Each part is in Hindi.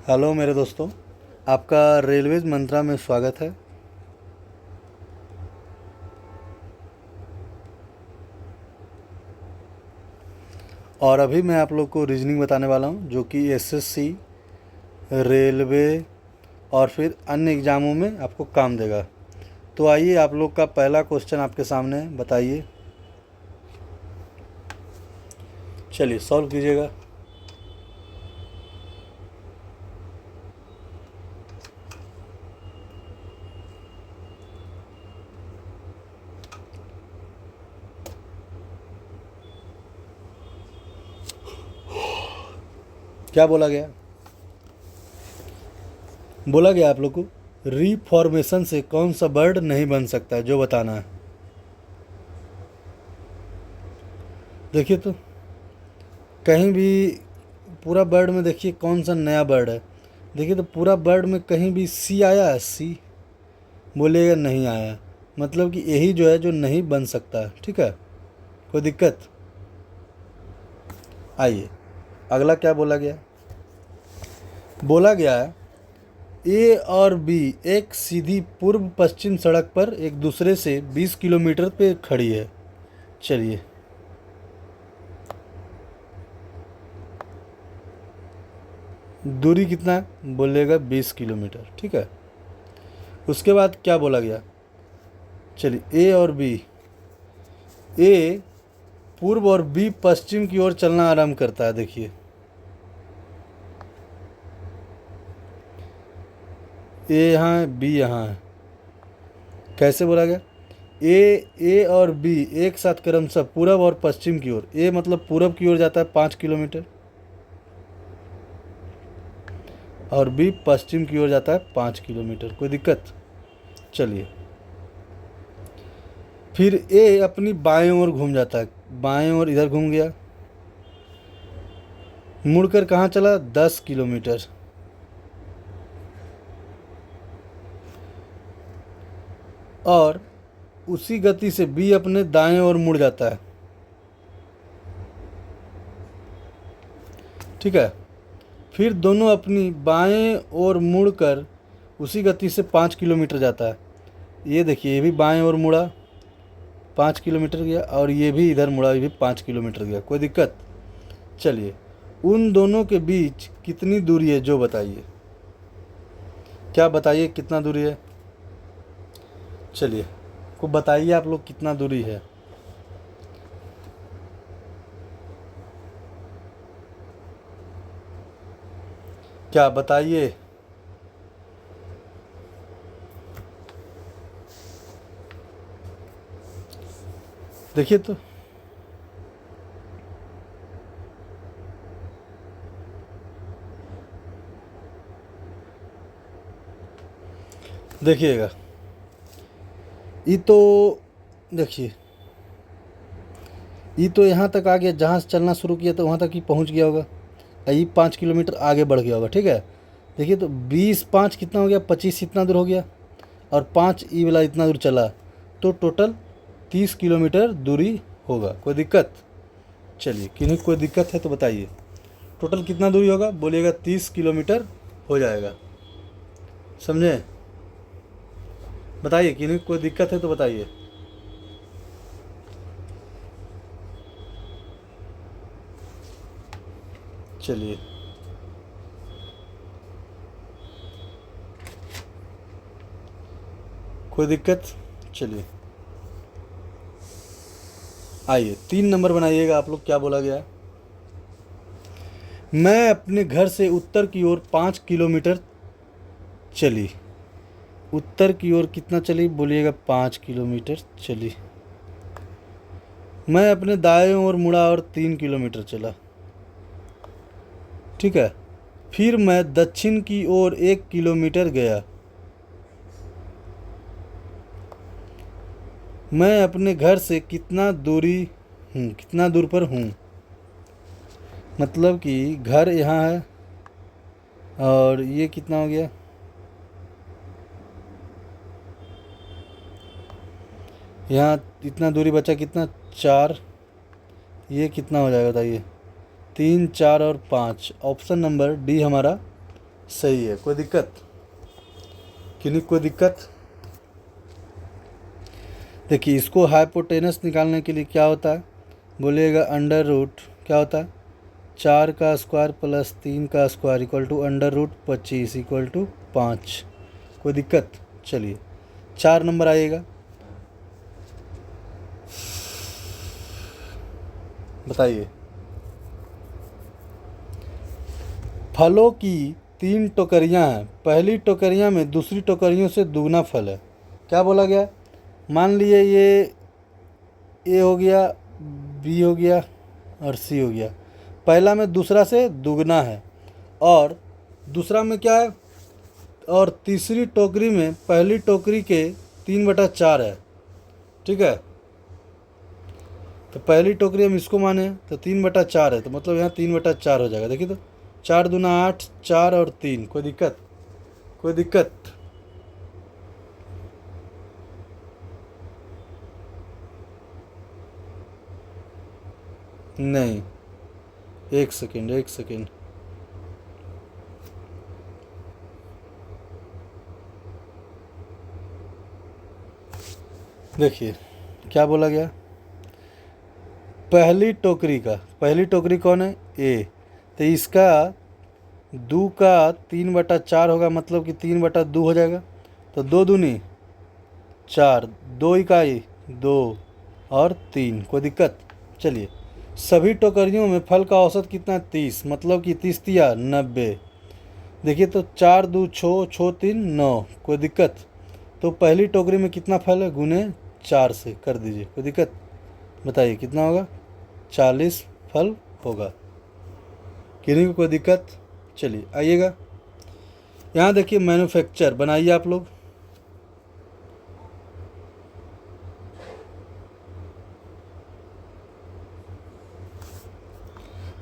हेलो मेरे दोस्तों, आपका रेलवेज मंत्रा में स्वागत है। और अभी मैं आप लोग को रीजनिंग बताने वाला हूँ जो कि एसएससी, रेलवे और फिर अन्य एग्ज़ामों में आपको काम देगा। तो आइए, आप लोग का पहला क्वेश्चन आपके सामने है, बताइए। चलिए सॉल्व कीजिएगा। क्या बोला गया? बोला गया आप लोग को रीफॉर्मेशन से कौन सा बर्ड नहीं बन सकता है, जो बताना है। देखिए तो कहीं भी पूरा बर्ड में देखिए कौन सा नया बर्ड है। देखिए तो पूरा बर्ड में कहीं भी सी आया है? सी बोलिएगा नहीं आया। मतलब कि यही जो है जो नहीं बन सकता है। ठीक है, कोई दिक्कत? आइए, अगला क्या बोला गया? बोला गया है ए और बी एक सीधी पूर्व पश्चिम सड़क पर एक दूसरे से 20 किलोमीटर पे खड़ी है। चलिए, दूरी कितना है? बोलेगा 20 किलोमीटर। ठीक है, उसके बाद क्या बोला गया? चलिए, ए और बी, ए पूर्व और बी पश्चिम की ओर चलना आरंभ करता है। देखिए, ए यहाँ है, बी यहाँ है। कैसे बोला गया? ए और बी एक साथ क्रमशः पूरब और पश्चिम की ओर, ए मतलब पूरब की ओर जाता है 5 किलोमीटर और बी पश्चिम की ओर जाता है 5 किलोमीटर। कोई दिक्कत? चलिए, फिर ए अपनी बाएं ओर घूम जाता है, बाएं ओर इधर घूम गया, मुड़कर कहाँ चला? 10 किलोमीटर। और उसी गति से बी अपने दाएं ओर मुड़ जाता है। ठीक है, फिर दोनों अपनी बाएं ओर मुड़कर उसी गति से 5 किलोमीटर जाता है। ये देखिए, ये भी बाएं ओर मुड़ा, 5 किलोमीटर गया, और ये भी इधर मुड़ा, ये भी 5 किलोमीटर गया। कोई दिक्कत? चलिए, उन दोनों के बीच कितनी दूरी है, जो बताइए। क्या बताइए, कितना दूरी है? चलिए, को बताइए आप लोग कितना दूरी है। क्या बताइए? देखिए तो देखिएगा, ये तो देखिए, ये तो यहाँ तक आ गया, जहाँ से चलना शुरू किया तो वहाँ तक ही पहुँच गया होगा। ये 5 किलोमीटर आगे बढ़ गया होगा। ठीक है, देखिए तो 20 5 कितना हो गया? 25 इतना दूर हो गया, और 5 ई वाला इतना दूर चला, तो टोटल 30 किलोमीटर दूरी होगा। कोई दिक्कत? चलिए, किन्हीं को कोई दिक्कत है तो बताइए, टोटल कितना दूरी होगा? बोलिएगा 30 किलोमीटर हो जाएगा। समझे? बताइए, किन्हीं को कोई दिक्कत है तो बताइए। चलिए, कोई दिक्कत? चलिए, आइए 3 नंबर बनाइएगा आप लोग। क्या बोला गया है? मैं अपने घर से उत्तर की ओर 5 किलोमीटर चली। उत्तर की ओर कितना चली? बोलिएगा 5 किलोमीटर चली। मैं अपने दाएं ओर मुड़ा और 3 किलोमीटर चला। ठीक है, फिर मैं दक्षिण की ओर 1 किलोमीटर गया। मैं अपने घर से कितना दूरी हूँ, कितना दूर पर हूँ? मतलब कि घर यहाँ है, और ये कितना हो गया? यहाँ इतना दूरी बचा, कितना? 4। ये कितना हो जाएगा बताइए? 3 4 और 5। ऑप्शन नंबर डी हमारा सही है। कोई दिक्कत कि नहीं? कोई दिक्कत? देखिए इसको हाइपोटेनस निकालने के लिए क्या होता है, बोलिएगा अंडर रूट क्या होता है, 4 का स्क्वायर प्लस 3 का square equal to under root 25 equal to 5। कोई दिक्कत? चलिए 4 नंबर आइएगा, बताइए। फलों की 3 टोकरियां हैं, पहली टोकरियां में दूसरी टोकरियों से दुगना फल है। क्या बोला गया? मान लिए ये ए हो गया, बी हो गया और सी हो गया। पहला में दूसरा से दुगना है और दूसरा में क्या है, और तीसरी टोकरी में पहली टोकरी के 3/4 है। ठीक है, तो पहली टोकरी हम इसको माने तो 3/4 है, तो मतलब यहाँ 3/4 हो जाएगा। देखिए तो 4 दूना 8, 4 और 3। कोई दिक्कत? कोई दिक्कत? नहीं, एक सेकेंड, एक सेकेंड। देखिए क्या बोला गया, पहली टोकरी का, पहली टोकरी कौन है, ए, तो इसका 2 का 3/4 होगा, मतलब कि 3/2 हो जाएगा। तो 2 दूनी 4, 2 इकाई 2 और 3। कोई दिक्कत? चलिए सभी टोकरियों में फल का औसत कितना है, 30, मतलब कि 30 तिया 90। देखिए तो 4 2 छो, छो 3 9। कोई दिक्कत? तो पहली टोकरी में कितना फल है, गुने 4 से कर दीजिए। कोई दिक्कत? बताइए कितना होगा, 40 फल होगा। किन्हीं को कोई दिक्कत? चलिए आइएगा, यहाँ देखिए मैन्युफैक्चर बनाइए आप लोग।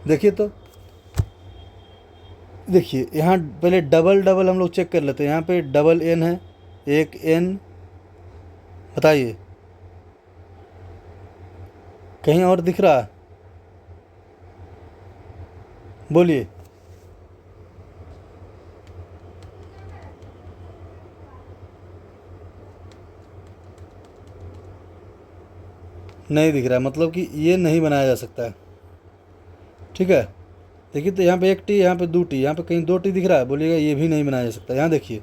देखिए तो देखिए यहाँ पहले डबल डबल हम लोग चेक कर लेते हैं। यहाँ पे डबल एन है, एक एन, बताइए कहीं और दिख रहा है? बोलिए। नहीं दिख रहा है, मतलब कि ये नहीं बनाया जा सकता है। ठीक है, देखिए तो यहाँ पे 1 टी, यहाँ पे 2 टी, यहाँ पे कहीं 2 टी दिख रहा है, बोलिएगा ये भी नहीं बनाया जा सकता। यहाँ देखिए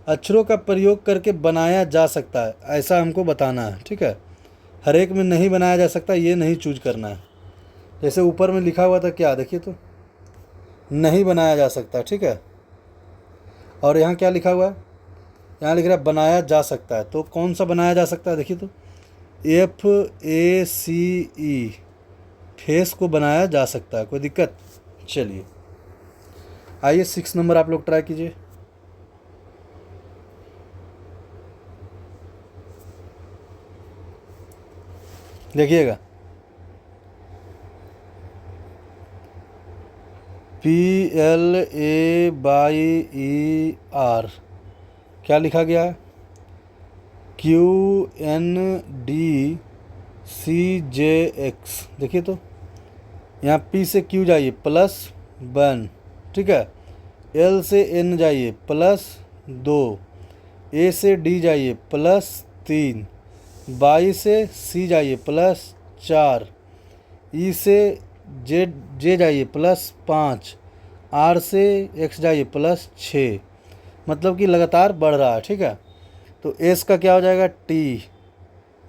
अक्षरों का प्रयोग करके बनाया जा सकता है, ऐसा हमको बताना है। ठीक है, हर एक में नहीं बनाया जा सकता, ये नहीं चूज करना है। जैसे ऊपर में लिखा हुआ था क्या, देखिए तो नहीं बनाया जा सकता। ठीक है, और यहाँ क्या लिखा हुआ है, यहाँ लिख रहा है बनाया जा सकता है। तो कौन सा बनाया जा सकता है, देखिए तो FACE, फेस को बनाया जा सकता है। कोई दिक्कत? चलिए आइए 6 नंबर आप लोग ट्राई कीजिए। देखिएगा PLAYER क्या लिखा गया है, QNDCJX। देखिए तो यहाँ P से Q जाइए +1, ठीक है, L से N जाइए +2, A से D जाइए +3, Y से C जाइए +4, E से J जाइए +5, R से X जाइए +6। मतलब कि लगातार बढ़ रहा है। ठीक है, तो S का क्या हो जाएगा, T,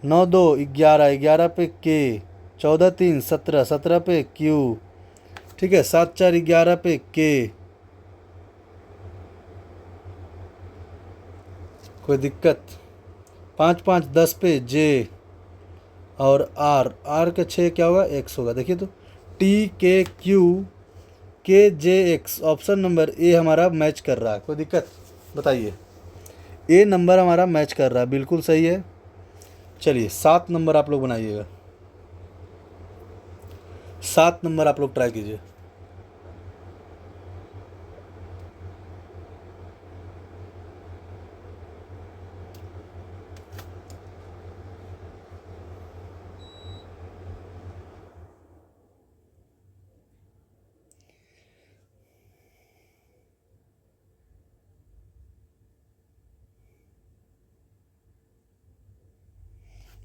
9 2 11, 11 पे K, 14 3 17, 17 पे Q, ठीक है, 7 4 11 पे K। कोई दिक्कत? 5 5 10 पे J और R के 6 क्या होगा, X होगा। देखिए तो TKQKJX, ऑप्शन नंबर ए हमारा मैच कर रहा है। कोई दिक्कत? बताइए। ए नंबर हमारा मैच कर रहा है, बिल्कुल सही है। चलिए 7 नंबर आप लोग बनाइएगा, 7 नंबर आप लोग ट्राई कीजिए।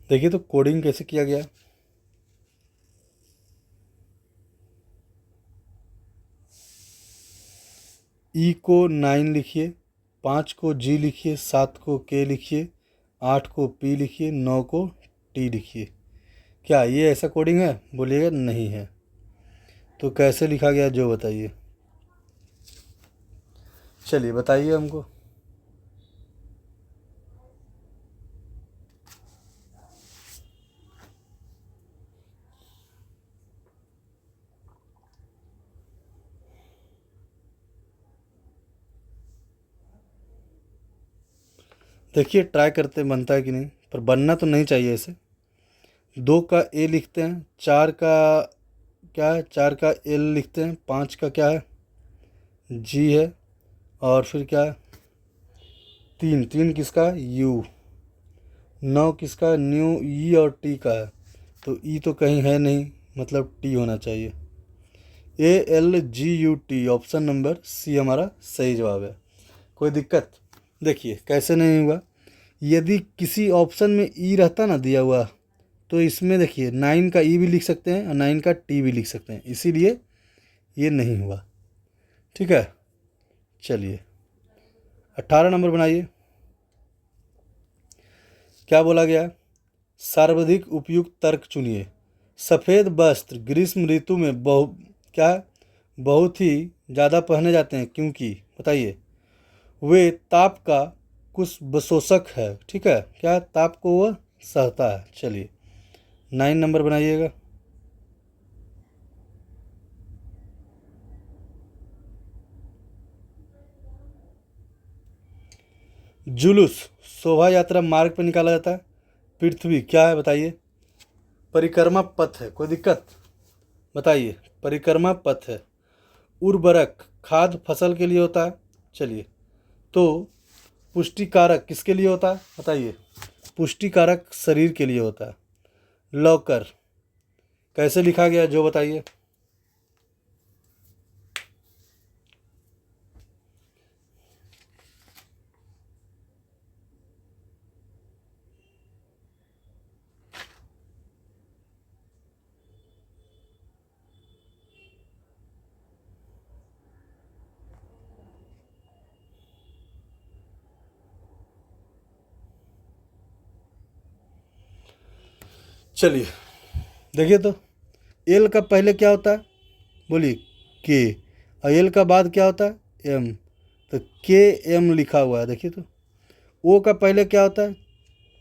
देखिए तो कोडिंग कैसे किया गया। ई को 9 लिखिए, 5 को जी लिखिए, 7 को के लिखिए, 8 को पी लिखिए, 9 को टी लिखिए। क्या ये ऐसा कोडिंग है? बोलिएगा नहीं है। तो कैसे लिखा गया जो बताइए। चलिए बताइए हमको। देखिए ट्राई करते बनता है कि नहीं, पर बनना तो नहीं चाहिए ऐसे। 2 का ए लिखते हैं, 4 का क्या है, 4 का एल लिखते हैं, 5 का क्या है, जी है, और फिर क्या है, 3 किसका है, यू, 9 किसका, न्यू, ई और टी का है। तो ई तो कहीं है नहीं, मतलब टी होना चाहिए। ALGUT, ऑप्शन नंबर सी हमारा सही जवाब है। कोई दिक्कत? देखिए कैसे नहीं हुआ। यदि किसी ऑप्शन में ई रहता ना दिया हुआ, तो इसमें देखिए 9 का ई भी लिख सकते हैं और 9 का टी भी लिख सकते हैं, इसीलिए ये नहीं हुआ। ठीक है, चलिए 18 नंबर बनाइए। क्या बोला गया? सर्वाधिक उपयुक्त तर्क चुनिए। सफ़ेद वस्त्र ग्रीष्म ऋतु में बहुत ही ज़्यादा पहने जाते हैं, क्योंकि बताइए। वे ताप का कुछ बशोषक है। ठीक है, क्या ताप को वह सहता है। चलिए 9 नंबर बनाइएगा। जुलूस शोभा यात्रा मार्ग पर निकाला जाता है। पृथ्वी क्या है बताइए? परिक्रमा पथ है। कोई दिक्कत? बताइए, परिक्रमा पथ है। उर्वरक खाद फसल के लिए होता है। चलिए, तो पुष्टिकारक किसके लिए होता है बताइए? पुष्टिकारक शरीर के लिए होता है। लॉकर कैसे लिखा गया जो बताइए। चलिए देखिए तो, एल का पहले क्या होता है बोलिए? के। और एल का बाद क्या होता है? एम। तो के एम लिखा हुआ है, देखिए तो। ओ का पहले क्या होता है?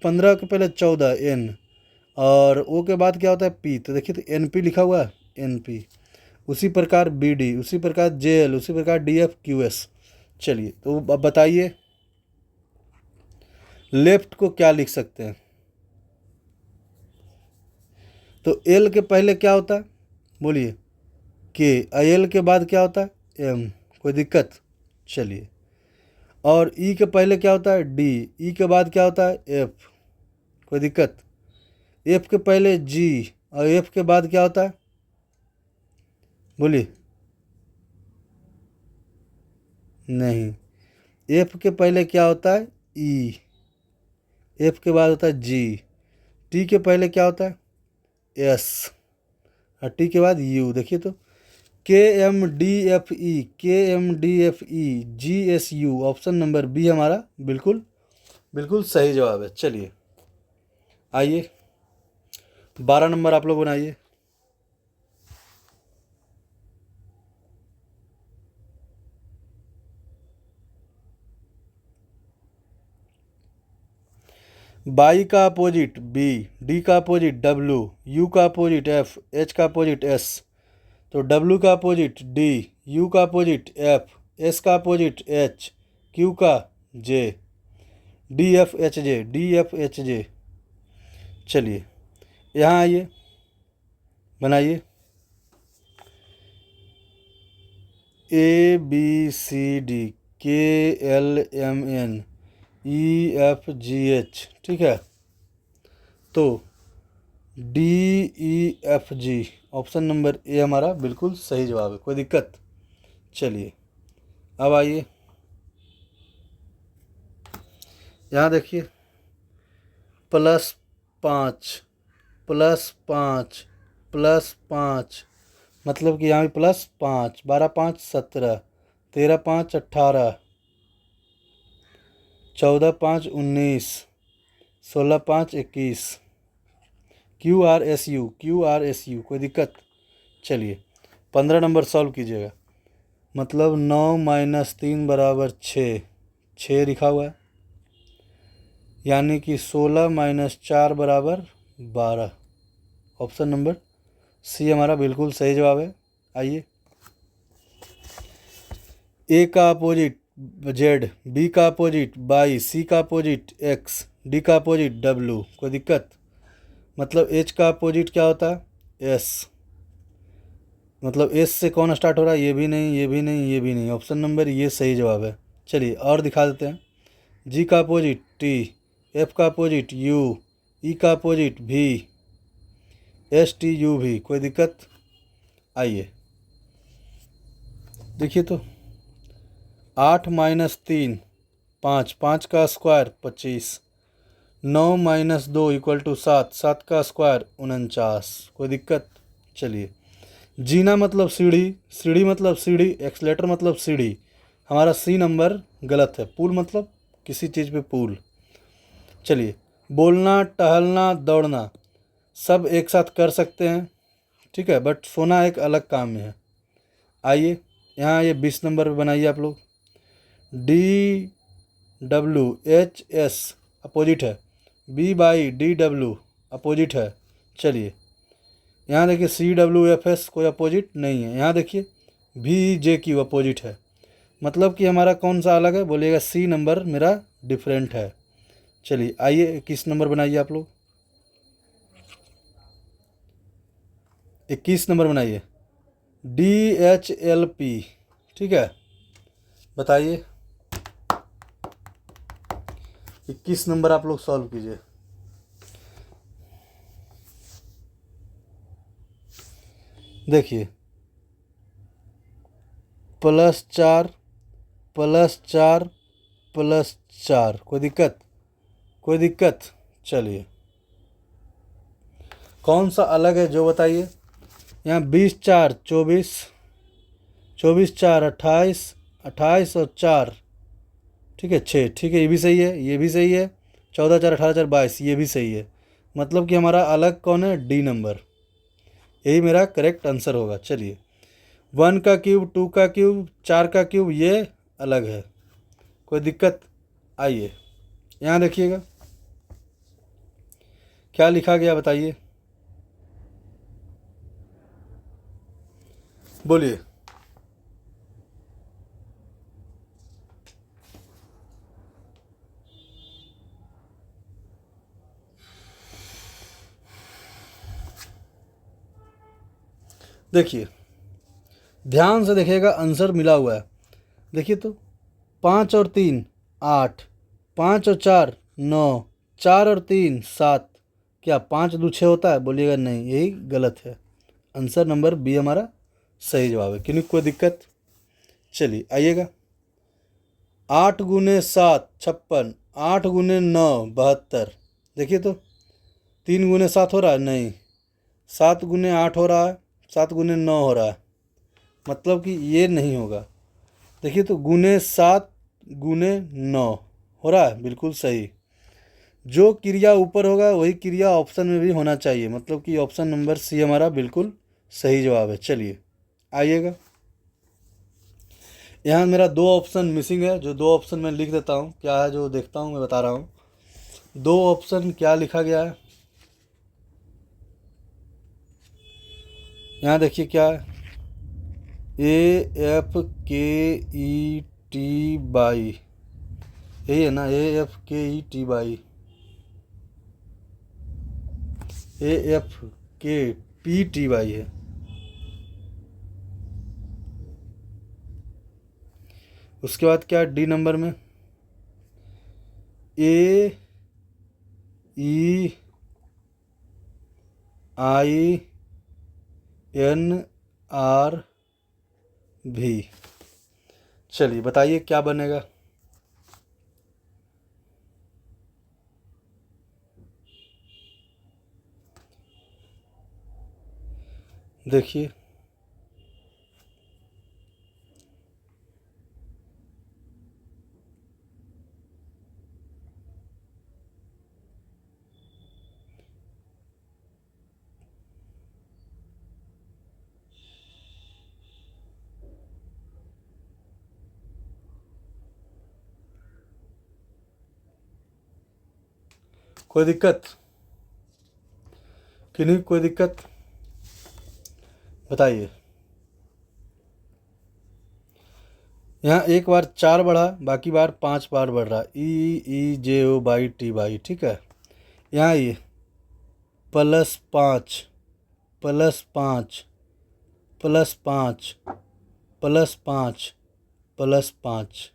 15 के पहले 14, एन। और ओ के बाद क्या होता है? पी। तो देखिए तो एन पी लिखा हुआ है, एन पी। उसी प्रकार बी डी, उसी प्रकार जे एल, उसी प्रकार डी एफ क्यू एस। चलिए तो अब बताइए, लेफ्ट को क्या लिख सकते हैं? तो एल के पहले क्या होता है बोलिए? के। एल के बाद क्या होता है? एम। कोई दिक्कत? चलिए, और ई के पहले क्या होता है? डी। ई के बाद क्या होता है? एफ। कोई दिक्कत? एफ के पहले जी, और एफ के बाद क्या होता है बोलिए? नहीं, एफ के पहले क्या होता है? ई। एफ के बाद होता है जी। टी के पहले क्या होता है? एस। और टी के बाद यू। देखिए तो, KMDFE, KMDFE, GSU, option number B हमारा बिल्कुल बिल्कुल सही जवाब है। चलिए आइए 12 नंबर आप लोग बनाइए। बाई का अपोजिट बी, डी का अपोजिट डब्लू, यू का अपोजिट एफ, एच का अपोजिट एस। तो डब्लू का अपोजिट डी, यू का अपोजिट एफ, एस का अपोजिट एच, क्यू का जे, डी एफ एच जे। चलिए यहाँ आइए, बनाइए। ABCD, KLMNEFGH। ठीक है, तो DEFG, ऑप्शन नंबर ए हमारा बिल्कुल सही जवाब है। कोई दिक्कत? चलिए अब आइए, यहाँ देखिए, प्लस +5 मतलब कि यहाँ भी +5, 12 5 17, 13 5 18, 14 5 19, 16 5 21। QRSU कोई दिक्कत? चलिए 15 नंबर सॉल्व कीजिएगा। मतलब 9 - 3 = 6, 6 लिखा हुआ है, यानी कि 16 - 4 = 12। ऑप्शन नंबर सी हमारा बिल्कुल सही जवाब है। आइए, ए का अपोजिट जेड, बी का अपोजिट वाई, सी का अपोजिट एक्स, डी का अपोजिट डब्लू। कोई दिक्कत? मतलब एच का अपोजिट क्या होता है? एस। मतलब एस से कौन स्टार्ट हो रहा है? ये भी नहीं, ये भी नहीं, ये भी नहीं। ऑप्शन नंबर ये सही जवाब है। चलिए और दिखा देते हैं। जी का अपोजिट टी, एफ का अपोजिट यू, ई का अपोजिट भी, एस टी यू भी। कोई दिक्कत? आइए देखिए तो 8 - 3 5, 5 का स्क्वायर 25, 9 - 2 = 7, 7 का स्क्वायर 49। कोई दिक्कत? चलिए, जीना मतलब सीढ़ी, सीढ़ी मतलब सीढ़ी, एक्सलेटर मतलब सीढ़ी। हमारा सी नंबर गलत है। पुल मतलब किसी चीज़ पे पुल। चलिए, बोलना, टहलना, दौड़ना सब एक साथ कर सकते हैं, ठीक है, बट सोना एक अलग काम में है। आइए यहाँ ये 20 नंबर पे बनाइए आप लोग। DWHS अपोजिट है, BDW अपोजिट है। चलिए यहाँ देखिए CWFS कोई अपोजिट नहीं है। यहाँ देखिए VJQ अपोजिट है। मतलब कि हमारा कौन सा अलग है? बोलिएगा सी नंबर मेरा डिफरेंट है। चलिए आइए 21 नंबर बनाइए आप लोग। 21 नंबर बनाइए। DHLP, ठीक है, बताइए 21 नंबर आप लोग सॉल्व कीजिए। देखिए +4 +4 +4। कोई दिक्कत? कोई दिक्कत? चलिए कौन सा अलग है जो बताइए। यहाँ 20 4 24, 24 4 28, 28 और 4, ठीक है 6, ठीक है ये भी सही है, ये भी सही है। 14 4 18 4 22, ये भी सही है। मतलब कि हमारा अलग कौन है? D number. यही मेरा करेक्ट आंसर होगा। चलिए 1 का क्यूब, 2 का क्यूब, 4 का क्यूब, ये अलग है। कोई दिक्कत? आइए यहाँ देखिएगा क्या लिखा गया, बताइए, बोलिए। देखिए ध्यान से देखिएगा, आंसर मिला हुआ है। देखिए तो 5 और 3 8, 5 और 4 9, 4 और 3 7। क्या 5 2 6 होता है? बोलिएगा नहीं, यही गलत है। आंसर नंबर बी हमारा सही जवाब है। क्योंकि कोई दिक्कत? चलिए आइएगा। 8 × 7 56, 8 × 9 72। देखिए तो 3 × 7 हो रहा है? नहीं। 7 × 8 हो रहा है, 7 × 9 हो रहा है। मतलब कि ये नहीं होगा। देखिए तो ×7 × 9 हो रहा है, बिल्कुल सही। जो क्रिया ऊपर होगा वही क्रिया ऑप्शन में भी होना चाहिए। मतलब कि ऑप्शन नंबर सी हमारा बिल्कुल सही जवाब है। चलिए आइएगा, यहाँ मेरा 2 ऑप्शन मिसिंग है। जो 2 ऑप्शन मैं लिख देता हूँ, क्या है जो देखता हूँ, मैं बता रहा हूँ। 2 ऑप्शन क्या लिखा गया है, यहाँ देखिए क्या है। AFKETY, यही है ना? AFKETY, AFKPTY है। उसके बाद क्या डी नंबर में? AEINRV। चलिए बताइए क्या बनेगा। देखिए कोई दिक्कत, किन्हीं कोई दिक्कत बताइए। यहाँ एक बार 4 बढ़ा, बाकी बार 5 बार बढ़ रहा, E/J/O/T/, ठीक है। यहाँ ये +5 +5 +5 +5 +5,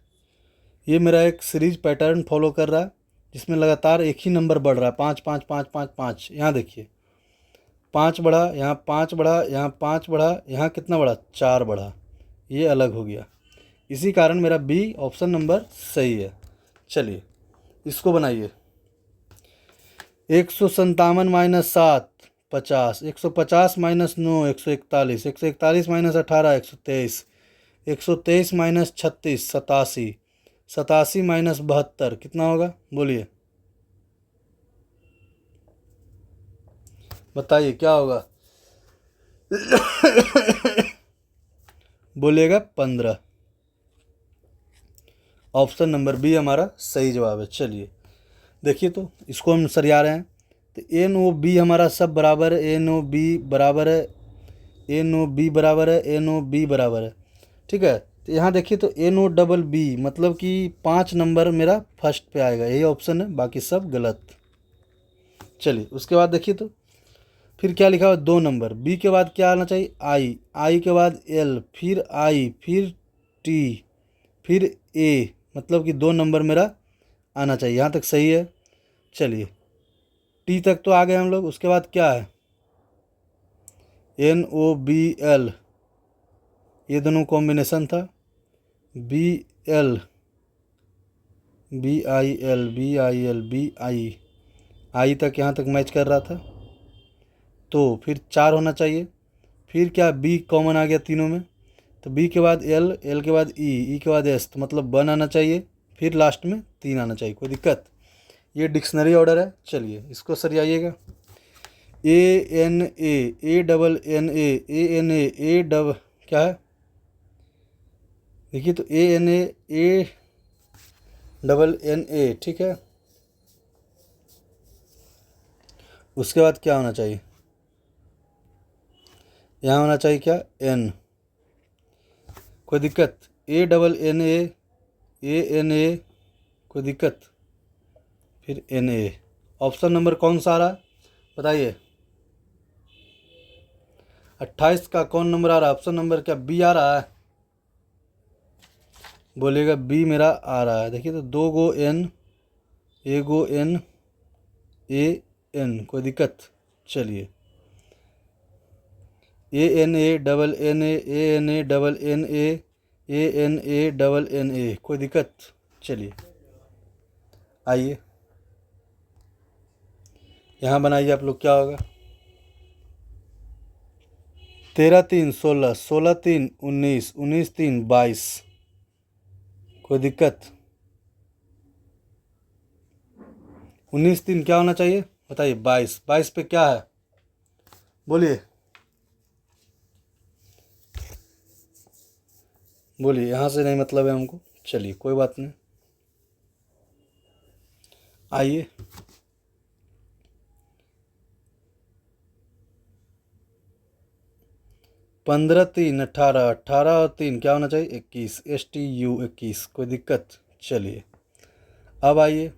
ये मेरा एक सीरीज पैटर्न फॉलो कर रहा है जिसमें लगातार एक ही नंबर बढ़ रहा है, 5 5 5 5 5। यहाँ देखिए 5 बढ़ा, यहाँ 5 बढ़ा, यहाँ 5 बढ़ा, यहाँ कितना बढ़ा, 4 बढ़ा, ये अलग हो गया। इसी कारण मेरा बी ऑप्शन नंबर सही है। चलिए इसको बनाइए। 157 - 7 50, 150 - 9 141, 141 - 18 123, 123 - 36 87, 87 - 72 कितना होगा, बोलिए बताइए क्या होगा। बोलिएगा 15। ऑप्शन नंबर बी हमारा सही जवाब है। चलिए देखिए तो इसको हम सरिया रहे हैं, तो NOB हमारा सब बराबर है, NOB बराबर है, NOB बराबर है, NOB बराबर है, ठीक है। तो यहाँ देखिए तो NOBB मतलब कि 5 नंबर मेरा फर्स्ट पे आएगा, यही ऑप्शन है, बाकी सब गलत। चलिए उसके बाद देखिए तो फिर क्या लिखा हुआ, 2 नंबर, बी के बाद क्या आना चाहिए, आई के बाद L, फिर I, फिर T, फिर A, मतलब कि 2 नंबर मेरा आना चाहिए। यहाँ तक सही है। चलिए T तक तो आ गए हम लोग, उसके बाद क्या है, NOBL, ये दोनों कॉम्बिनेशन था, BL BIL BIL BI, आई तक यहाँ तक मैच कर रहा था, तो फिर 4 होना चाहिए। फिर क्या, B कॉमन आ गया तीनों में, तो B के बाद L, L के बाद E के बाद S, तो मतलब 1 आना चाहिए, फिर लास्ट में 3 आना चाहिए। कोई दिक्कत, ये डिक्शनरी ऑर्डर है। चलिए इसको सरियाइएगा। ANA ANNA ANA क्या है, देखिए तो ANA ANNA, ठीक है। उसके बाद क्या होना चाहिए, यहाँ होना चाहिए क्या, N। कोई दिक्कत, ANNA ANA, कोई दिक्कत, फिर NA। ऑप्शन नंबर कौन सा आ रहा है बताइए, 28 का कौन नंबर आ रहा है, ऑप्शन नंबर क्या B आ रहा है, बोलिएगा B मेरा आ रहा है। देखिए तो 2 गो N, 1 गो N AN, कोई दिक्कत। चलिए ANA NNA ANA NNA ANA NNA, कोई दिक्कत। चलिए आइए यहाँ बनाइए आप लोग, क्या होगा, 13 3 16, 16 3 19, 19 3 22, कोई दिक्कत। 19 3 क्या होना चाहिए बताइए, 22, 22 पे क्या है, बोलिए बोलिए, यहाँ से नहीं मतलब है हमको। चलिए कोई बात नहीं, आइए 15 3 18, 18 और 3 क्या होना चाहिए, 21, STU 21, कोई दिक्कत। चलिए अब आइए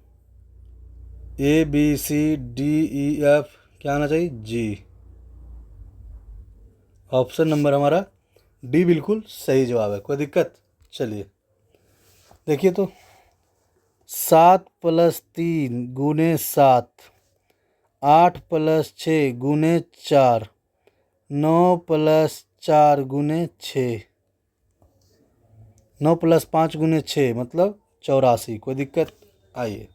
ABCDEF क्या आना चाहिए, G। ऑप्शन नंबर हमारा डी बिल्कुल सही जवाब है, कोई दिक्कत। चलिए देखिए तो 7 + 3 × 7, 8 + 6 × 4, 9 + 4 × 6, 9 + 5 × 6 मतलब 84, कोई दिक्कत। आइए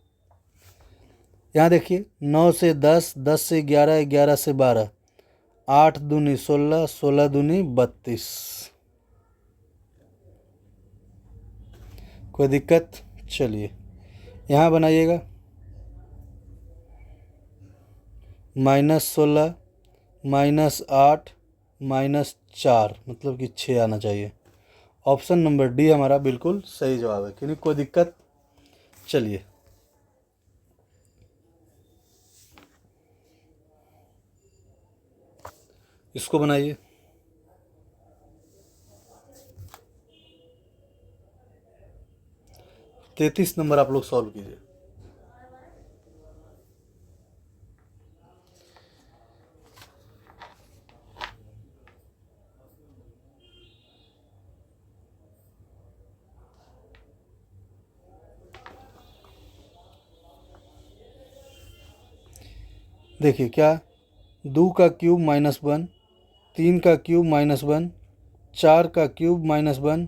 यहाँ देखिए 9 से 10, 10 से 11, 11 से 12, 8 दूनी 16, 16 दूनी 32। कोई दिक्कत? चलिए यहाँ बनाइएगा। -16 -8 -4 मतलब कि 6 आना चाहिए। ऑप्शन नंबर डी हमारा बिल्कुल सही जवाब है, क्योंकि कोई दिक्कत? चलिए इसको बनाइए। 33 नंबर आप लोग सॉल्व कीजिए। देखिए क्या, 2 का क्यूब -1, 3 का क्यूब -1, 4 का क्यूब -1,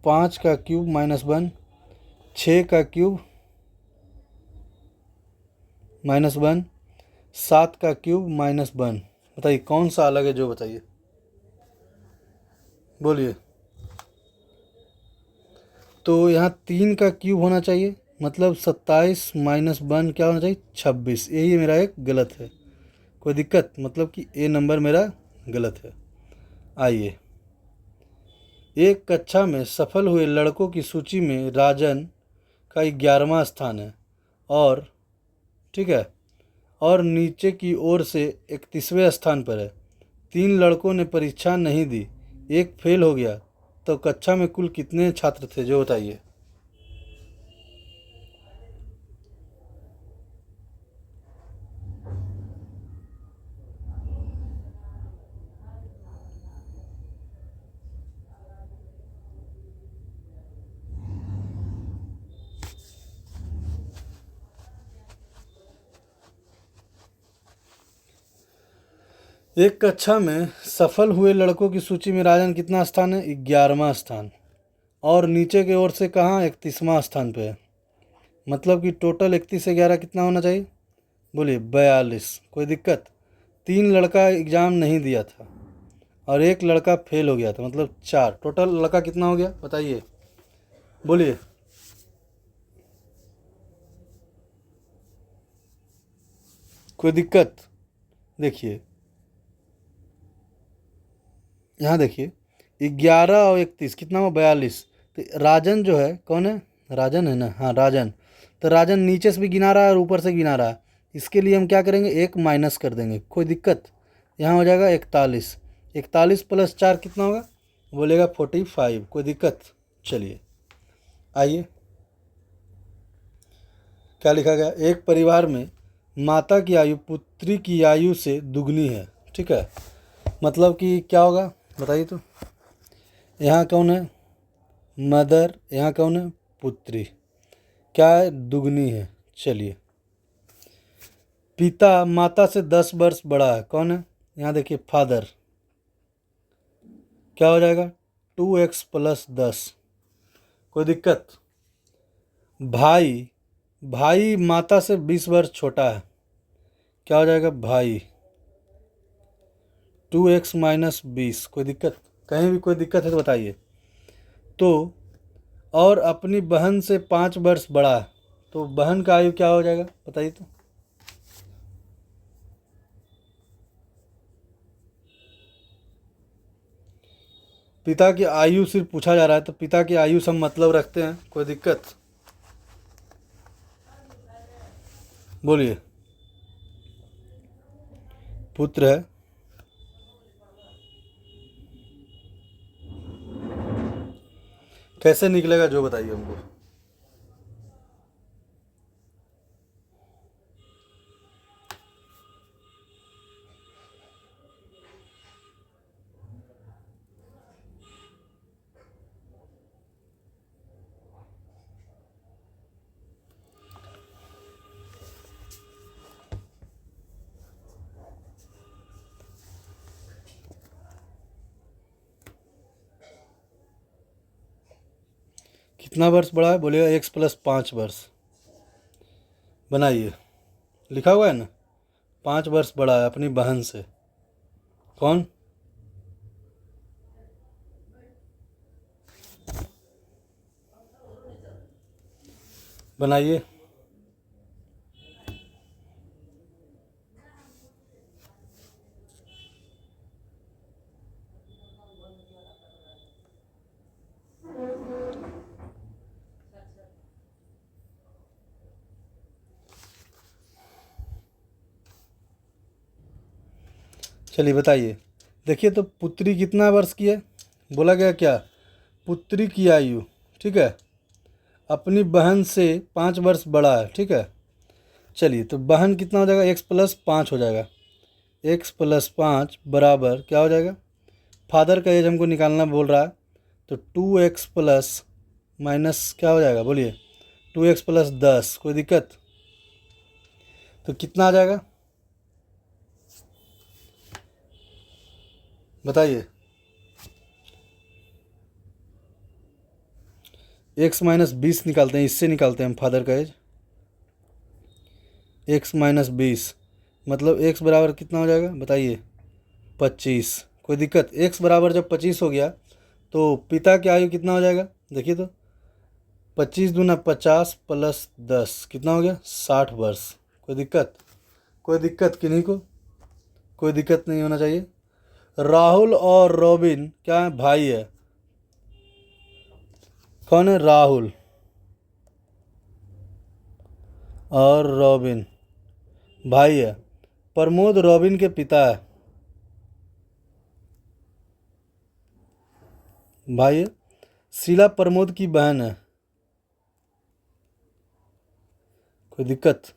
5 का क्यूब -1, 6 का क्यूब -1, 7 का क्यूब -1। बताइए कौन सा अलग है, जो बताइए, बोलिए। तो यहाँ 3 का क्यूब होना चाहिए, मतलब 27 -1 क्या होना चाहिए, 26। यही मेरा एक गलत है। कोई दिक्कत? मतलब कि ए नंबर मेरा गलत है। आइए, एक कक्षा में सफल हुए लड़कों की सूची में राजन का 11वां स्थान है, और ठीक है, और नीचे की ओर से 31वें स्थान पर है। 3 लड़कों ने परीक्षा नहीं दी, एक फेल हो गया, तो कक्षा में कुल कितने छात्र थे, जो बताइए। एक कक्षा में सफल हुए लड़कों की सूची में राजन कितना स्थान है, 11वां स्थान, और नीचे की ओर से कहाँ, 31वां स्थान पे है। मतलब कि टोटल 31 से 11 कितना होना चाहिए, बोलिए, 42। कोई दिक्कत? 3 लड़का एग्ज़ाम नहीं दिया था और एक लड़का फेल हो गया था, मतलब 4। टोटल लड़का कितना हो गया, बताइए, बोलिए। कोई दिक्कत? देखिए यहाँ देखिए, 11 और 31 कितना हुआ, 42। तो राजन जो है, कौन है, राजन है ना, हाँ राजन। तो राजन नीचे से भी गिना रहा है और ऊपर से गिना रहा है। इसके लिए हम क्या करेंगे, एक माइनस कर देंगे। कोई दिक्कत? यहाँ हो जाएगा 41। 41 + 4 कितना होगा, बोलेगा 45। कोई दिक्कत? चलिए आइए, क्या लिखा गया, एक परिवार में माता की आयु पुत्री की आयु से दुगनी है। ठीक है, मतलब कि क्या होगा, बताइए तो। यहाँ कौन है, मदर, यहाँ कौन है, पुत्री, क्या है, दुगनी है। चलिए, पिता माता से 10 वर्ष बड़ा है, कौन है, यहाँ देखिए, फादर, क्या हो जाएगा, 2x + 10। कोई दिक्कत? भाई, भाई माता से 20 वर्ष छोटा है, क्या हो जाएगा, भाई, 2x - 20। कोई दिक्कत? कहीं भी कोई दिक्कत है तो बताइए। तो और अपनी बहन से 5 वर्ष बड़ा है, तो बहन का आयु क्या हो जाएगा, बताइए तो। पिता की आयु सिर्फ पूछा जा रहा है, तो पिता की आयु से हम मतलब रखते हैं। कोई दिक्कत? बोलिए। पुत्र है, कैसे निकलेगा, जो बताइए हमको। कितना वर्ष बड़ा है, बोलिएगा, x + 5 वर्ष। बनाइए, लिखा हुआ है ना, 5 वर्ष बड़ा है अपनी बहन से। कौन? बनाइए। चलिए बताइए। देखिए तो पुत्री कितना वर्ष की है? बोला गया क्या? पुत्री की आयु, ठीक है, अपनी बहन से 5 वर्ष बड़ा है, ठीक है। चलिए तो बहन कितना हो जाएगा? x+5 हो जाएगा। x+5 बराबर क्या हो जाएगा? फादर का एज हमको निकालना बोल रहा है, तो 2x प्लस माइनस क्या हो जाएगा? बोलिए। 2x+10, कोई दिक्कत? तो कितना आ जाएगा बताइए। x-20 निकालते हैं, इससे निकालते हैं हम फादर का एज। x-20 मतलब x बराबर कितना हो जाएगा बताइए? 25। कोई दिक्कत? x बराबर जब 25 हो गया तो पिता की आयु कितना हो जाएगा? देखिए तो 25 दूना 50 प्लस 10 कितना हो गया? 60 वर्ष। कोई दिक्कत? कोई दिक्कत किन्हीं को? कोई दिक्कत नहीं होना चाहिए। राहुल और रॉबिन क्या है? भाई है। कौन है? राहुल और रॉबिन भाई है। प्रमोद रॉबिन के पिता है, भाई है। शीला प्रमोद की बहन है। कोई दिक्कत?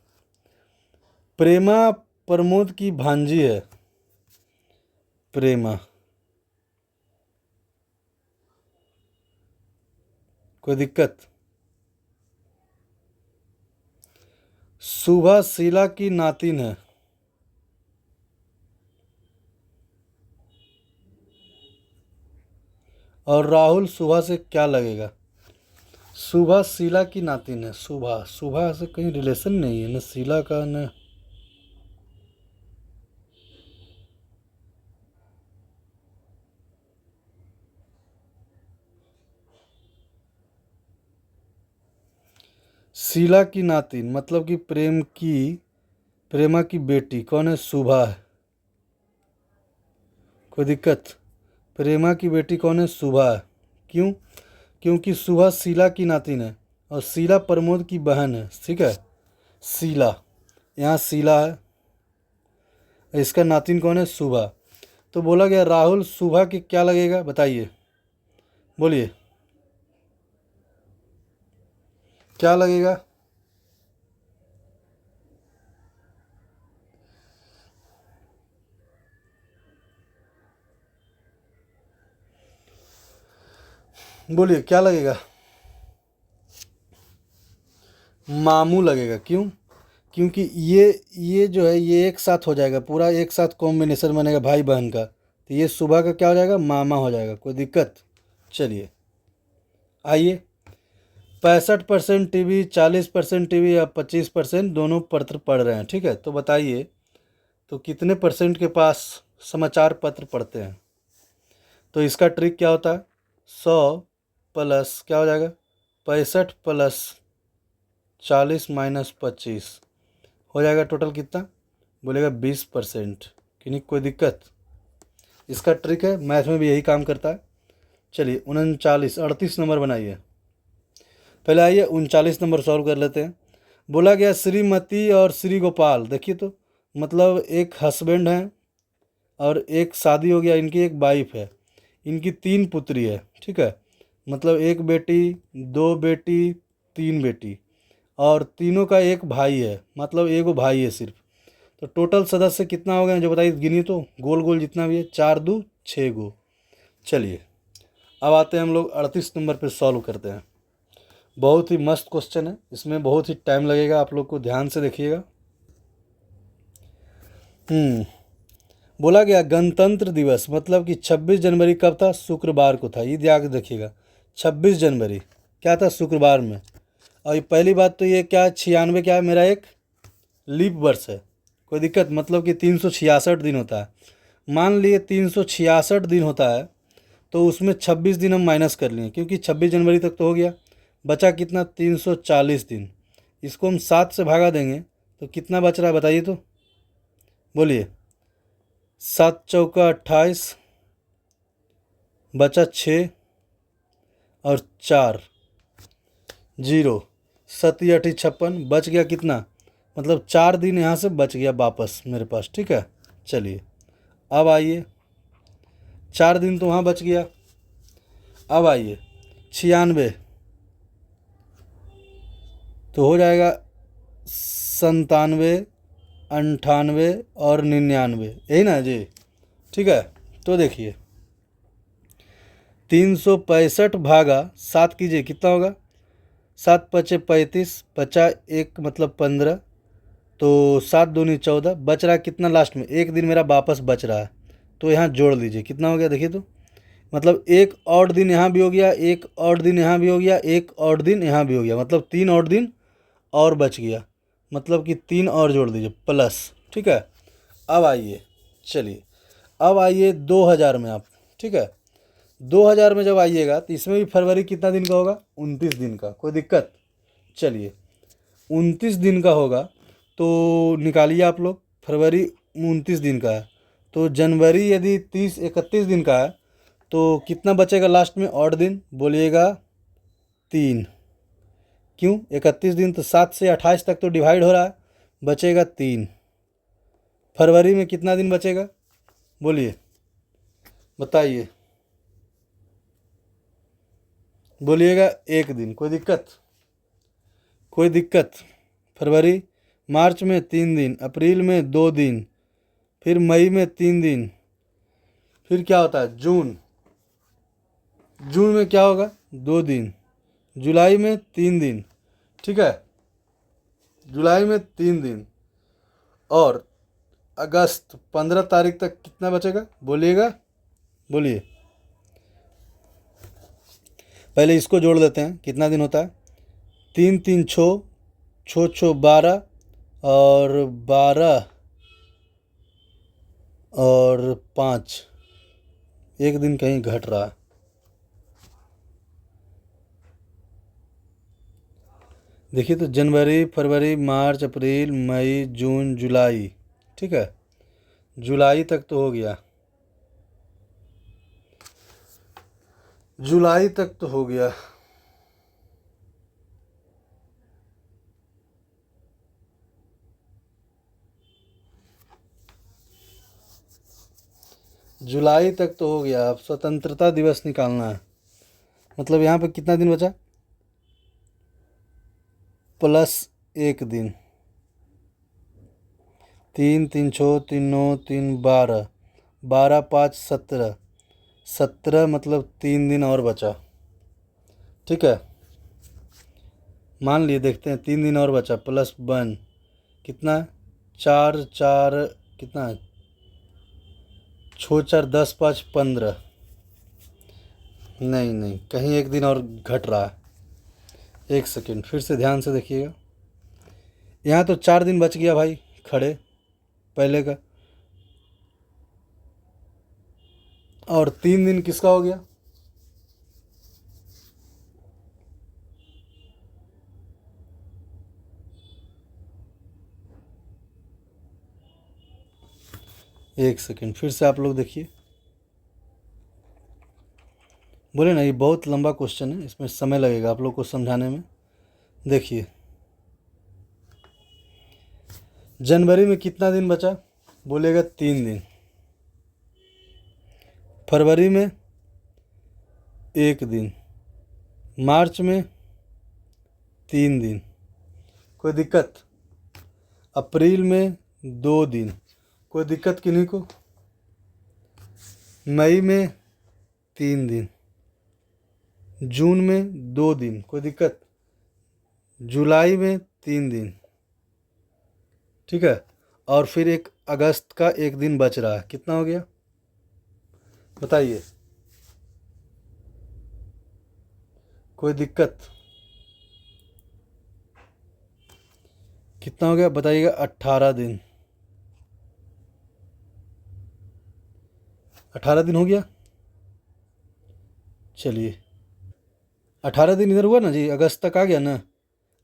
प्रेमा प्रमोद की भांजी है। प्रेमा। कोई दिक्कत? सुभा शीला की नातिन है। और राहुल सुभा से क्या लगेगा? सुभा शीला की नातिन है। सुभा, सुभा से कहीं रिलेशन नहीं है, न शीला का न। शीला की नातिन मतलब कि प्रेमा की बेटी कौन है? सुभा है। कोई दिक्कत? प्रेमा की बेटी कौन है? सुभा है। क्यों? क्योंकि सुभा शीला की नातिन है और शीला प्रमोद की बहन है, ठीक है। शीला, यहाँ शीला है, इसका नातिन कौन है? सुभा। तो बोला गया राहुल सुभा की क्या लगेगा बताइए, बोलिए क्या लगेगा? बोलिए क्या लगेगा? मामू लगेगा। क्यों? क्योंकि ये जो है ये एक साथ हो जाएगा, पूरा एक साथ कॉम्बिनेशन बनेगा भाई बहन का, तो ये सुबह का क्या हो जाएगा? मामा हो जाएगा। कोई दिक्कत? चलिए आइए। 65% टीवी, 40% टीवी या 25% दोनों पत्र पढ़ रहे हैं, ठीक है। तो बताइए तो कितने परसेंट के पास समाचार पत्र पढ़ते हैं? तो इसका ट्रिक क्या होता है? 100 प्लस क्या हो जाएगा? 65 प्लस 40 माइनस 25 हो जाएगा टोटल कितना? बोलेगा 20%। कि नहीं? कोई दिक्कत? इसका ट्रिक है, मैथ में भी यही काम करता है। चलिए 38 नंबर बनाइए। पहले आइए 39 नंबर सॉल्व कर लेते हैं। बोला गया श्रीमती और श्री गोपाल, देखिए तो मतलब एक हस्बैंड है और एक शादी हो गया, इनकी एक वाइफ है, इनकी 3 पुत्री है, ठीक है। मतलब एक बेटी, 2 बेटी, 3 बेटी, और तीनों का एक भाई है, मतलब एगो भाई है सिर्फ। तो टोटल सदस्य कितना हो गए जो बताइए, गिनिए तो, गोल गोल जितना भी है, 4 2 6 गो। चलिए अब आते हैं हम लोग 38 नंबर पे सॉल्व करते हैं। बहुत ही मस्त क्वेश्चन है, इसमें बहुत ही टाइम लगेगा, आप लोग को ध्यान से देखिएगा। बोला गया गणतंत्र दिवस मतलब कि 26 जनवरी कब था? शुक्रवार को था। ये ध्यान देखिएगा, 26 जनवरी क्या था? शुक्रवार में। और ये पहली बात तो ये क्या है, 96 क्या है? मेरा एक लीप वर्ष है। कोई दिक्कत? मतलब कि 366 दिन होता है। मान लिए 366 दिन होता है तो उसमें 26 दिन हम माइनस कर लिए, क्योंकि 26 जनवरी तक तो हो गया। बचा कितना? 340 दिन। इसको हम 7 से भागा देंगे तो कितना बच रहा है बताइए तो, बोलिए। 7 चौका 28, बचा 6 और 4 जीरो, 7 8 56, बच गया कितना? मतलब 4 दिन यहाँ से बच गया वापस मेरे पास, ठीक है। चलिए अब आइए, 4 दिन तो वहाँ बच गया। अब आइए 96, तो हो जाएगा 97, 98 और 99, यही ना जी, ठीक है। तो देखिए 365 भागा 7 कीजिए, कितना होगा? 7 पचे 35, बचा 1 मतलब 15, तो 7 दूनी 14, बच रहा है कितना लास्ट में? 1 दिन मेरा वापस बच रहा है, तो यहाँ जोड़ लीजिए कितना हो गया देखिए तो। मतलब एक और दिन यहाँ भी हो गया, एक और दिन यहाँ भी हो गया, एक और दिन यहाँ भी हो गया, मतलब 3 और दिन और बच गया, मतलब कि 3 और जोड़ दीजिए प्लस, ठीक है। अब आइए, चलिए अब आइए 2000 में आप, ठीक है। 2000 में जब आइएगा तो इसमें भी फरवरी कितना दिन का होगा? 29 दिन का। कोई दिक्कत? चलिए 29 दिन का होगा तो निकालिए आप लोग। फरवरी 29 दिन का है, तो जनवरी यदि 30 31 दिन का है तो कितना बचेगा लास्ट में और दिन? बोलिएगा 3। क्यों? 31 दिन तो 7 से 28 तक तो डिवाइड हो रहा है, बचेगा 3। फरवरी में कितना दिन बचेगा? बोलिए, बताइए, बोलिएगा 1 दिन। कोई दिक्कत? कोई दिक्कत? फरवरी, मार्च में 3 दिन, अप्रैल में 2 दिन, फिर मई में 3 दिन, फिर क्या होता है? जून, जून में क्या होगा? 2 दिन, जुलाई में 3 दिन, ठीक है, जुलाई में 3 दिन, और अगस्त 15 तारीख तक कितना बचेगा? बोलिएगा, बोलिए। पहले इसको जोड़ लेते हैं, कितना दिन होता है? 3 3 छो, छो छो 12, और 12 और 5, एक दिन कहीं घट रहा है। देखिए तो जनवरी, फरवरी, मार्च, अप्रैल, मई, जून, जुलाई, ठीक है, जुलाई तक तो हो गया, जुलाई तक तो हो गया। जुलाई तक तो हो गया। अब स्वतंत्रता दिवस निकालना है, मतलब यहाँ पे कितना दिन बचा? प्लस 1 दिन, 3 3 छो 3 9 3 12, 12 5 17, 17 मतलब 3 दिन और बचा, ठीक है। मान लिए, देखते हैं, 3 दिन और बचा, प्लस 1 कितना है? 4 4 कितना है? छो 4 10 5 15, नहीं नहीं, कहीं एक दिन और घट रहा है। एक सेकेंड, फिर से ध्यान से देखिएगा। यहाँ तो 4 दिन बच गया भाई खड़े पहले का, और 3 दिन किसका हो गया? एक सेकेंड, फिर से आप लोग देखिए। बोले ना, ये बहुत लंबा क्वेश्चन है, इसमें समय लगेगा आप लोग को समझाने में। देखिए जनवरी में कितना दिन बचा? बोलेगा 3 दिन। फरवरी में 1 दिन, मार्च में 3 दिन, कोई दिक्कत? अप्रैल में 2 दिन, कोई दिक्कत किन्हीं को? मई में 3 दिन, जून में 2 दिन, कोई दिक्कत? जुलाई में 3 दिन, ठीक है, और फिर एक अगस्त का 1 दिन बच रहा है, कितना हो गया बताइए? कोई दिक्कत? कितना हो गया बताइएगा? 18 दिन। 18 दिन हो गया। चलिए 18 दिन इधर हुआ ना जी, अगस्त तक आ गया ना।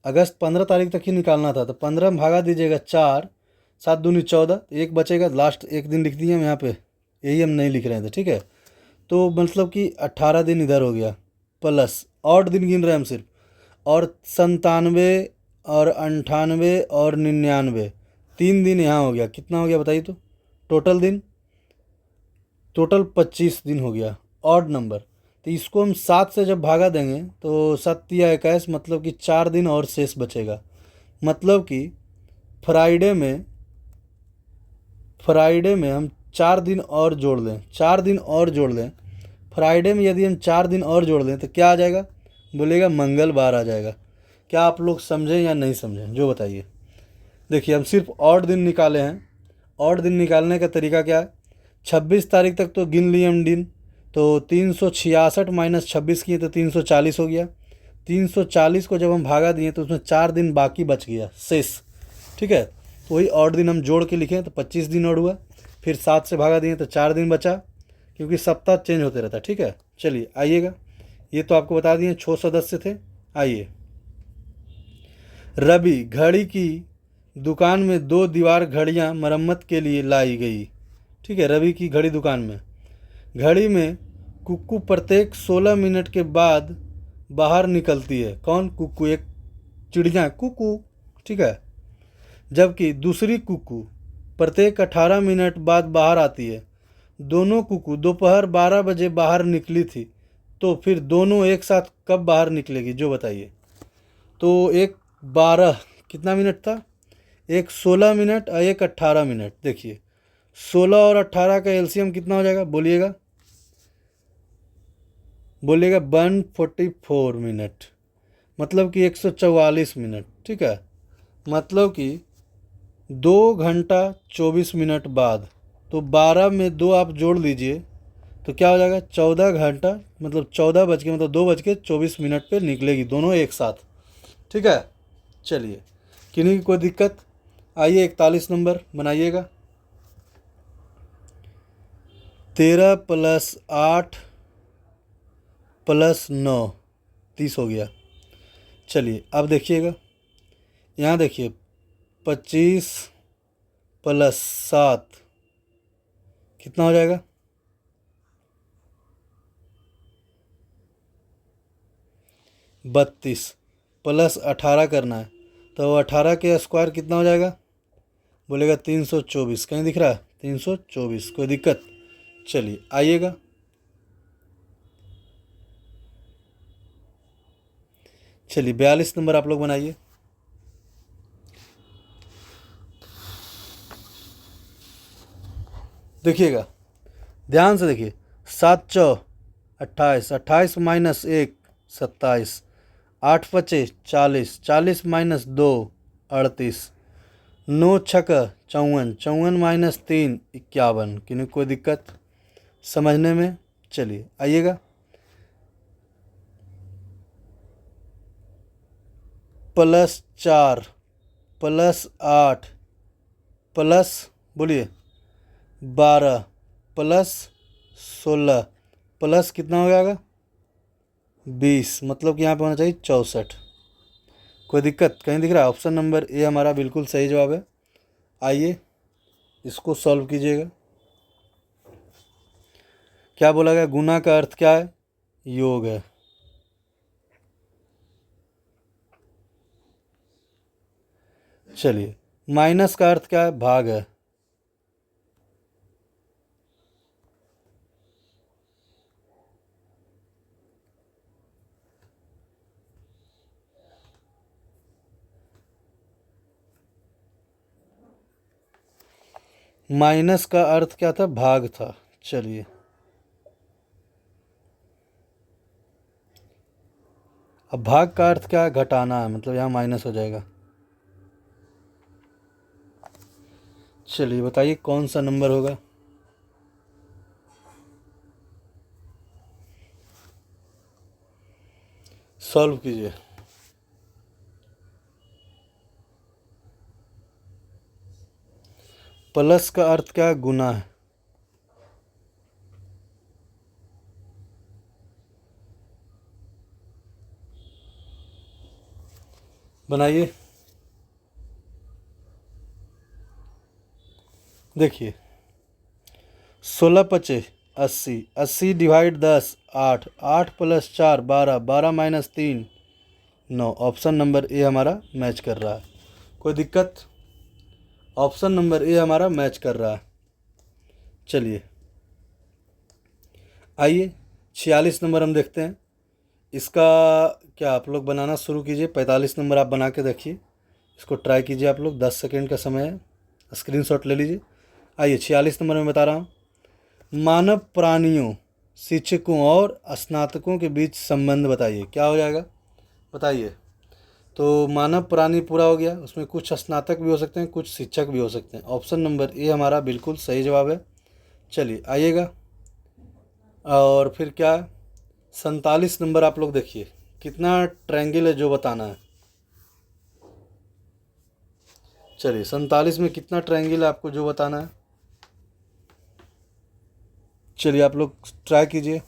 अगस्त 15 तारीख तक ही निकालना था, तो 15 में भागा दीजिएगा 4, 7 दूनी 14, एक बचेगा, लास्ट एक दिन लिख दिए हम यहाँ पे, यही हम नहीं लिख रहे थे, ठीक है। तो मतलब कि 18 दिन इधर हो गया, प्लस और दिन गिन रहे हैं हम सिर्फ, और 97 और 98 और 99, 3 दिन यहाँ हो गया। कितना हो गया बताइए तो, टोटल दिन, टोटल 25 दिन हो गया, ऑड नंबर। तो इसको हम 7 से जब भागा देंगे तो 7 या 21, मतलब कि 4 दिन और शेष बचेगा। मतलब कि फ्राइडे में हम 4 दिन और जोड़ लें, 4 दिन और जोड़ लें, फ्राइडे में यदि हम 4 दिन और जोड़ लें तो क्या आ जाएगा, बोलेगा मंगलवार आ जाएगा। क्या आप लोग समझें या नहीं समझें, जो बताइए। देखिए हम सिर्फ ऑड दिन निकाले हैं। ऑड दिन निकालने का तरीका क्या है, 26 तारीख तक तो गिन लिए हम दिन, तो 366 माइनस 26 किए तो 340 हो गया। 340 को जब हम भागा दिए तो उसमें 4 दिन बाकी बच गया शेष, ठीक है। तो वही ऑड दिन हम जोड़ के लिखें तो 25 दिन और हुआ। फिर 7 से भागा दिए तो 4 दिन बचा, क्योंकि सप्ताह चेंज होते रहता है, ठीक है। चलिए आइएगा, ये तो आपको बता दिए 6 सदस्य थे। आइए, रवि घड़ी की दुकान में 2 दीवार घड़ियां मरम्मत के लिए लाई गई, ठीक है। रवि की घड़ी दुकान में, घड़ी में कुक्कू प्रत्येक 16 मिनट के बाद बाहर निकलती है। कौन कुक्कू, एक चिड़िया कुक्कू, ठीक है। जबकि दूसरी कुक्कू प्रत्येक 18 मिनट बाद बाहर आती है। दोनों कुक्कू दोपहर 12 बजे बाहर निकली थी, तो फिर दोनों एक साथ कब बाहर निकलेगी, जो बताइए। तो एक 12 कितना मिनट था, एक 16 मिनट और एक 18 मिनट। देखिए 16 और 18 का एलसीएम कितना हो जाएगा, बोलिएगा, बोलिएगा 144 मिनट, मतलब कि 144 मिनट, ठीक है। मतलब कि 2 घंटा 24 मिनट बाद, तो 12 में 2 आप जोड़ लीजिए तो क्या हो जाएगा, 14 घंटा, मतलब 14 बज के, मतलब 2 बज के 24 मिनट पे निकलेगी दोनों एक साथ, ठीक है। चलिए, किन्हीं की कोई दिक्कत, आइए 41 नंबर बनाइएगा। 13 + 8 + 9 30 हो गया। चलिए अब देखिएगा, यहाँ देखिए 25 + 7 कितना हो जाएगा, 32, + 18 करना है, तो 18 के स्क्वायर कितना हो जाएगा, बोलेगा 324। कहीं दिख रहा है 324, कोई दिक्कत। चलिए आइएगा, चलिए 42 नंबर आप लोग बनाइए। देखिएगा, ध्यान से देखिए, 7 × 4 = 28, 28 माइनस 1 27, 8 × 5 = 40, 40 माइनस 2 38, 9 × 6 = 54, 54 माइनस 3 51। किन्हीं कोई दिक्कत समझने में, चलिए आइएगा। +4 +8 प्लस, बोलिए 12 +16 प्लस कितना हो जाएगा 20, मतलब कि यहाँ पे होना चाहिए 64। कोई दिक्कत कहीं दिख रहा है, ऑप्शन नंबर ए हमारा बिल्कुल सही जवाब है। आइए इसको सॉल्व कीजिएगा। क्या बोला गया, गुना का अर्थ क्या है, योग है। चलिए, माइनस का अर्थ क्या है, भाग है। माइनस का अर्थ क्या था, भाग था। चलिए अब भाग का अर्थ क्या है, घटाना है, मतलब यहाँ माइनस हो जाएगा। चलिए बताइए कौन सा नंबर होगा। सॉल्व कीजिए। प्लस का अर्थ क्या है, गुना है। बनाइए। देखिए 16×5 = 80, 80 डिवाइड 10 8, 8 + 4 12, 12 - 3 9। ऑप्शन नंबर ए हमारा मैच कर रहा है। कोई दिक्कत? ऑप्शन नंबर ए हमारा मैच कर रहा है। चलिए आइए 46 नंबर हम देखते हैं। इसका क्या आप लोग बनाना शुरू कीजिए। 45 नंबर आप बना के देखिए, इसको ट्राई कीजिए आप लोग। 10 सेकेंड का समय है, स्क्रीनशॉट ले लीजिए। आइए 46 नंबर में बता रहा हूँ। मानव प्राणियों, शिक्षकों और स्नातकों के बीच संबंध बताइए। क्या हो जाएगा बताइए। तो मानव प्राणी पूरा हो गया, उसमें कुछ स्नातक भी हो सकते हैं, कुछ शिक्षक भी हो सकते हैं। ऑप्शन नंबर ए हमारा बिल्कुल सही जवाब है। चलिए आइएगा। और फिर क्या 47 नंबर आप लोग देखिए, कितना ट्रायंगल है जो बताना है। चलिए 47 में कितना ट्रायंगल है आपको जो बताना है। चलिए आप लोग ट्राई कीजिए।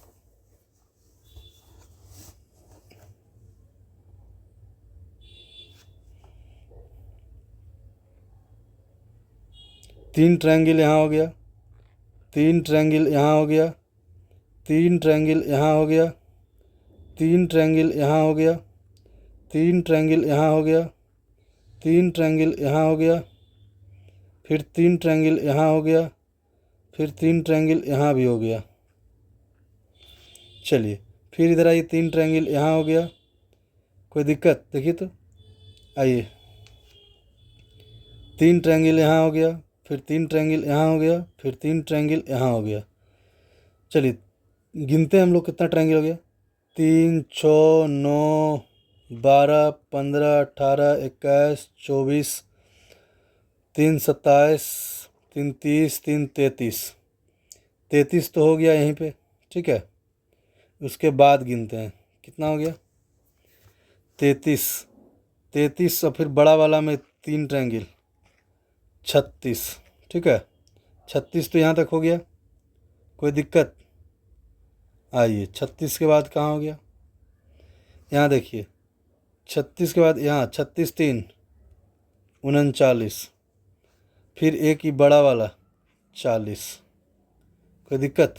तीन ट्रायंगल यहाँ हो गया, तीन ट्रायंगल यहाँ हो गया, तीन ट्रायंगल यहाँ हो गया, तीन ट्रायंगल यहाँ हो गया, तीन ट्रायंगल यहाँ हो गया, तीन ट्रायंगल यहाँ हो गया, फिर तीन ट्रायंगल यहाँ हो गया, फिर तीन ट्रायंगल यहाँ भी हो गया। चलिए फिर इधर आइए, तीन ट्रायंगल यहाँ हो गया। कोई दिक्कत? देखिए तो आइए, तीन ट्रायंगल यहाँ हो गया, फिर तीन ट्रायंगल यहाँ हो गया, फिर तीन ट्रायंगल यहाँ हो गया। चलिए गिनते हैं हम लोग कितना ट्रायंगल हो गया। 3 6 9 12 15 18 21 24, 3 27, 3 30, 3 33। 33 तो हो गया यहीं पे, ठीक है। उसके बाद गिनते हैं कितना हो गया। 33, 33 और फिर बड़ा वाला में तीन ट्रायंगल 36, ठीक है। 36 तो यहाँ तक हो गया। कोई दिक्कत? आइए 36 के बाद कहाँ हो गया, यहाँ देखिए। 36 के बाद यहाँ 36 3 39, फिर एक ही बड़ा वाला 40। कोई दिक्कत?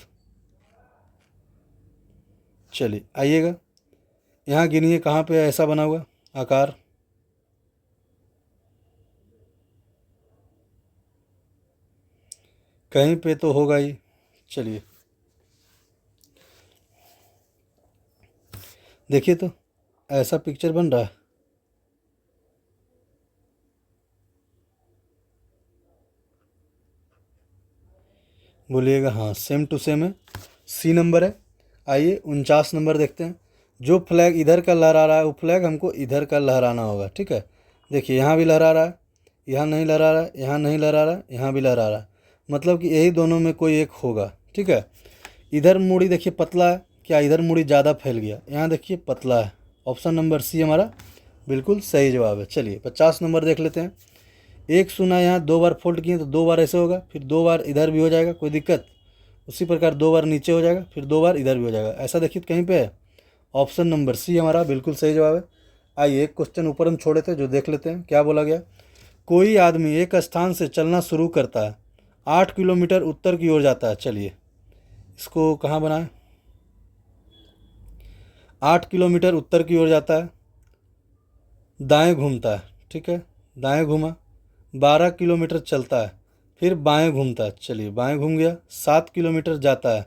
चलिए आइएगा, यहाँ गिनिए कहाँ पे ऐसा बना हुआ आकार। कहीं पे तो होगा ही। चलिए देखिए तो ऐसा पिक्चर बन रहा है। बोलिएगा हाँ, सेम टू सेम है। सी नंबर है। आइए 49 नंबर देखते हैं। जो फ्लैग इधर का लहरा रहा है वो फ्लैग हमको इधर का लहराना होगा, ठीक है। देखिए यहाँ भी लहरा रहा है, यहाँ नहीं लहरा रहा है, यहाँ नहीं लहरा रहा है, यहाँ भी लहरा रहा है। मतलब कि यही दोनों में कोई एक होगा, ठीक है। इधर मूड़ी देखिए पतला है, क्या इधर मूड़ी ज़्यादा फैल गया? यहाँ देखिए पतला है। ऑप्शन नंबर सी हमारा बिल्कुल सही जवाब है। चलिए 50 नंबर देख लेते हैं। एक सुना यहाँ दो बार फोल्ड किए तो दो बार ऐसे होगा, फिर दो बार इधर भी हो जाएगा। कोई दिक्कत? उसी प्रकार दो बार नीचे हो जाएगा, फिर दो बार इधर भी हो जाएगा। ऐसा देखिए कहीं पे है। ऑप्शन नंबर सी हमारा बिल्कुल सही जवाब है। आइए एक क्वेश्चन ऊपर हम छोड़े थे जो देख लेते हैं क्या बोला गया। कोई आदमी एक स्थान से चलना शुरू करता है, 8 किलोमीटर उत्तर की ओर जाता है। चलिए इसको कहाँ बनाएं। 8 किलोमीटर उत्तर की ओर जाता है, दाएं घूमता है, ठीक है। दाएं घूमा, 12 किलोमीटर चलता है, फिर बाएं घूमता है। चलिए बाएं घूम गया। 7 किलोमीटर जाता है,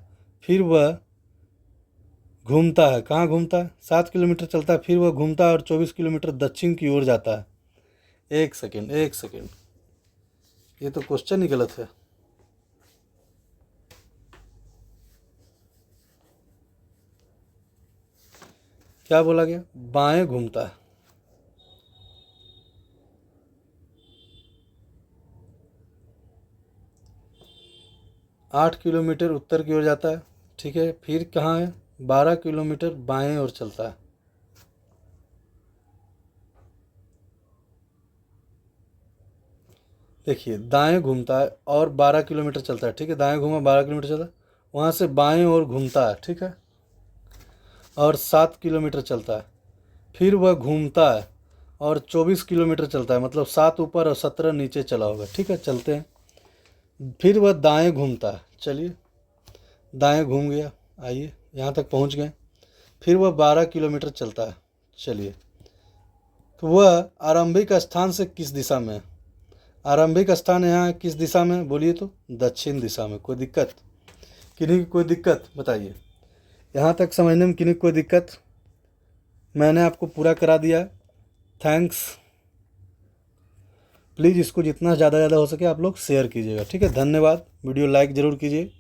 फिर वह घूमता है। कहाँ घूमता है? 7 किलोमीटर चलता है, फिर वह घूमता है और 24 किलोमीटर दक्षिण की ओर जाता है। एक सेकेंड, एक सेकेंड, ये तो क्वेश्चन ही गलत है। क्या बोला गया? बाएं घूमता है। आठ किलोमीटर उत्तर की ओर जाता है, ठीक है। फिर कहाँ है? 12 किलोमीटर बाएं ओर चलता है। देखिए दाएं घूमता है और 12 किलोमीटर चलता है, ठीक है। दाएं घूमा, 12 किलोमीटर चलता है, वहाँ से बाएं ओर घूमता है, ठीक है। और 7 किलोमीटर चलता है, फिर वह घूमता है और 24 किलोमीटर चलता है, मतलब 7 ऊपर और 17 नीचे चला होगा। ठीक है, चलते हैं। फिर वह दाएं घूमता है, चलिए दाएं घूम गया, आइए यहाँ तक पहुँच गए। फिर वह 12 किलोमीटर चलता है, चलिए। तो वह आरंभिक स्थान से किस दिशा में है? आरंभिक स्थान यहाँ किस दिशा में, बोलिए तो दक्षिण दिशा में। कोई दिक्कत? किन्हीं की कोई दिक्कत बताइए? यहाँ तक समझने में किन्हीं की कोई दिक्कत? मैंने आपको पूरा करा दिया। थैंक्स। प्लीज़ इसको जितना ज़्यादा हो सके आप लोग शेयर कीजिएगा। ठीक है, धन्यवाद। वीडियो लाइक ज़रूर कीजिए।